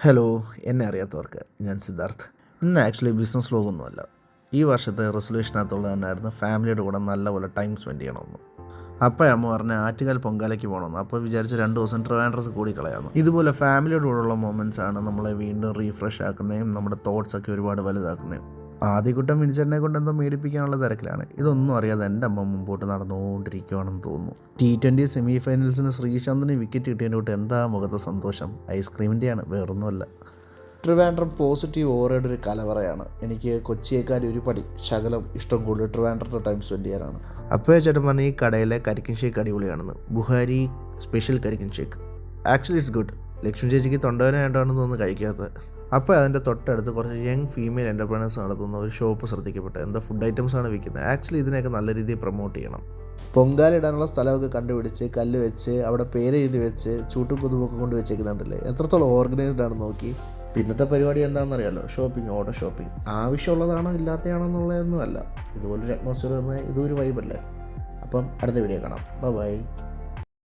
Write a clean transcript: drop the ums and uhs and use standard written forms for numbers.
Hello, എന്നെ അറിയാത്തവർക്ക് ഞാൻ സിദ്ധാർത്ഥ്. ഇന്ന് ആക്ച്വലി ബിസിനസ് വ്ലോഗൊന്നുമല്ല. ഈ വർഷത്തെ റെസൊല്യൂഷനകത്തുള്ളത് തന്നെയായിരുന്നു ഫാമിലിയുടെ കൂടെ നല്ലപോലെ ടൈം സ്പെൻഡ് ചെയ്യണമെന്ന്. അപ്പോൾ അമ്മ പറഞ്ഞ ആറ്റുകാൽ പൊങ്കാലയ്ക്ക് പോകണമെന്ന്. അപ്പോൾ വിചാരിച്ച് 2 ദിവസം ട്രിവാൻഡ്രത്ത് കൂടി കളയാമെന്ന്. ഇതുപോലെ ഫാമിലിയുടെ കൂടെയുള്ള മൊമെൻറ്റ്സ് ആണ് നമ്മളെ വീണ്ടും റീഫ്രഷ് ആക്കുന്നതും നമ്മുടെ തോട്ട്സൊക്കെ ഒരുപാട് വലുതാക്കുന്നതും. ആദ്യകൂട്ടം മിനിച്ചേട്ടനെ കൊണ്ട് എന്തോ മേടിപ്പിക്കാനുള്ള തിരക്കിലാണ്. ഇതൊന്നും അറിയാതെ എൻ്റെ അമ്മ മുമ്പോട്ട് നടന്നുകൊണ്ടിരിക്കുകയാണെന്ന് തോന്നുന്നു. T20 സെമി ഫൈനൽസിന് ശ്രീശാന്തിന് വിക്കറ്റ് കിട്ടിയതിൻ്റെ തൊട്ട് എന്താ മുഖത്തെ സന്തോഷം. ഐസ്ക്രീമിൻ്റെയാണ്, വേറൊന്നുമല്ല. ട്രിവാൻഡ്രം പോസിറ്റീവ് ഓറയുടെ ഒരു കലവറയാണ്. എനിക്ക് കൊച്ചിയേക്കാൾ ഒരു പടി ശകലം ഇഷ്ടം കൂടുതൽ ട്രിവാൻഡ്രത്തെ ടൈം സ്പെൻഡ് ചെയ്യാനാണ്. അപ്പോൾ ചേട്ടൻ പറഞ്ഞ ഈ കടയിലെ കരിക്കിൻ ഷേക്ക് അടിപൊളിയാണെന്ന്. ബുഹാരി സ്പെഷ്യൽ കരിക്കിൻ shake. Actually it's good. Lakshmi ചേച്ചിക്ക് തൊണ്ടവേദന ആയിട്ടാണെന്ന് തോന്നുന്നു കഴിക്കാത്തത്. അപ്പോൾ അതിൻ്റെ തൊട്ടടുത്ത് കുറച്ച് യങ് ഫീമെയിൽ എൻ്റർപ്രണേഴ്സ് നടത്തുന്ന ഒരു ഷോപ്പ് ശ്രദ്ധിക്കപ്പെട്ടു. എന്താ ഫുഡ് ഐറ്റംസാണ് വിൽക്കുന്നത്. ആക്ച്വലി ഇതിനെയൊക്കെ നല്ല രീതിയിൽ പ്രൊമോട്ട് ചെയ്യണം. പൊങ്കാലിടാനുള്ള സ്ഥലമൊക്കെ കണ്ടുപിടിച്ച് കല്ല് വെച്ച് അവിടെ പേര് എഴുതി വെച്ച് ചൂട്ടും കൊതുമൊക്കെ കൊണ്ട് വെച്ചേക്കുന്നുണ്ടല്ലേ. എത്രത്തോളം ഓർഗനൈസ്ഡ് ആണെന്ന് നോക്കി. പിന്നത്തെ പരിപാടി എന്താണെന്നറിയാമല്ലോ, ഷോപ്പിംഗ്, ഓട്ടോ ഷോപ്പിംഗ്. ആവശ്യമുള്ളതാണോ ഇല്ലാത്തതാണോ എന്നുള്ളതൊന്നും അല്ല. ഇതുപോലൊരു അറ്റ്മോസ്ഫിയർ വന്നാൽ ഇതൊരു വൈബല്ലേ. അപ്പം അടുത്ത വീഡിയോ കാണാം. ബൈ.